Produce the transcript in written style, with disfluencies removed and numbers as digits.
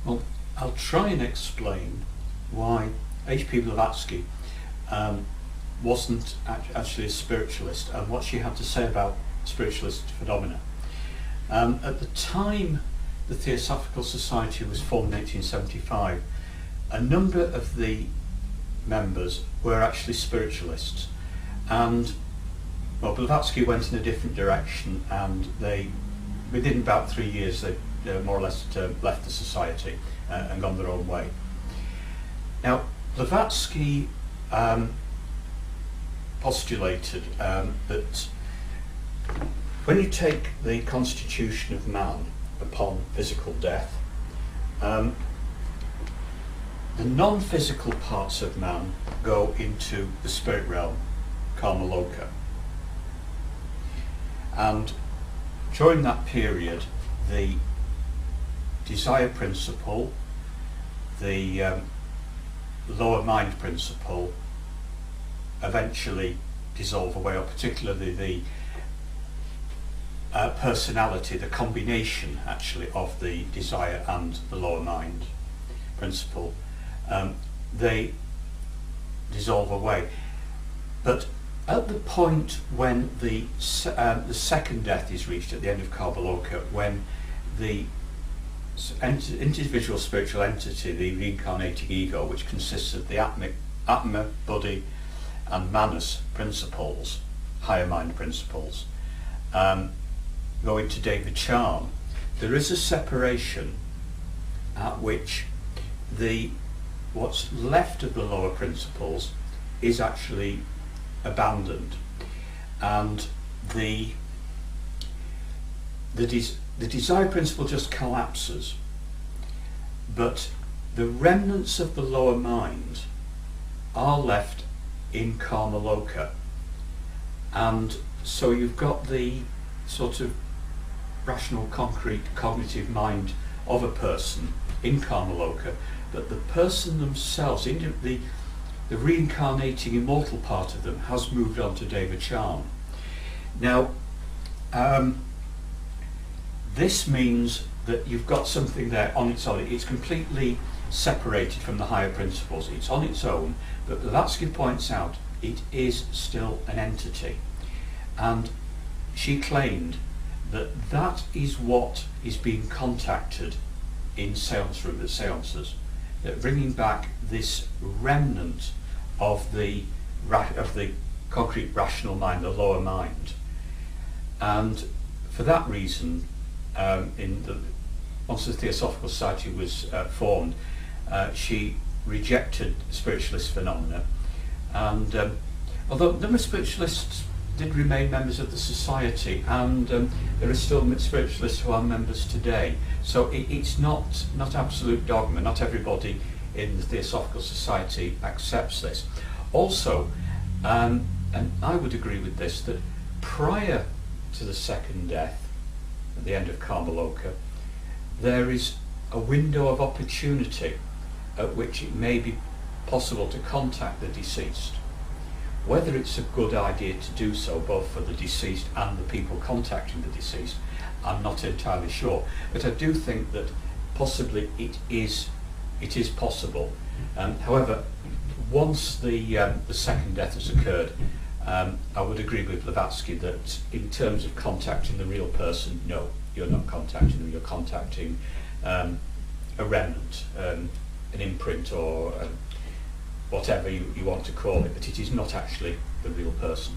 Well, I'll try and explain why H.P. Blavatsky wasn't actually a spiritualist and what she had to say about spiritualist phenomena. At the time the Theosophical Society was formed in 1875, a number of the members were actually spiritualists, and well, Blavatsky went in a different direction, and within about 3 years they more or less left the society and gone their own way. Now, Blavatsky postulated that when you take the constitution of man upon physical death, the non-physical parts of man go into the spirit realm, Karmaloka. And during that period, the desire principle, the lower mind principle eventually dissolve away, or particularly the personality, the combination actually of the desire and the lower mind principle, they dissolve away. But at the point when the second death is reached at the end of Karmaloka, when the individual spiritual entity, the reincarnating ego, which consists of the Atma, Buddhi and Manas principles, higher mind principles, go into Deva Charm, there is a separation at which what's left of the lower principles is actually abandoned, and the desire principle just collapses, but the remnants of the lower mind are left in Karmaloka. And so you've got the sort of rational, concrete, cognitive mind of a person in Karmaloka, but the person themselves, the reincarnating immortal part of them, has moved on to Deva Charm. Now, this means that you've got something there on its own. It's completely separated from the higher principles. It's on its own, but Blavatsky points out it is still an entity. And she claimed that that is what is being contacted in seance room at seances, that bringing back this remnant of the concrete rational mind, the lower mind. And for that reason, once the Theosophical Society was formed, she rejected spiritualist phenomena, and although a number of spiritualists did remain members of the society, and there are still spiritualists who are members today, so it's not absolute dogma. Not everybody in the Theosophical Society accepts this. Also, and I would agree with this, that prior to the second death, at the end of Karmaloka, there is a window of opportunity at which it may be possible to contact the deceased. Whether it's a good idea to do so, both for the deceased and the people contacting the deceased, I'm not entirely sure. But I do think that possibly it is possible. However, once the second death has occurred, I would agree with Blavatsky that in terms of contacting the real person, no, you're not contacting them, you're contacting a remnant, an imprint, or whatever you want to call it, but it is not actually the real person.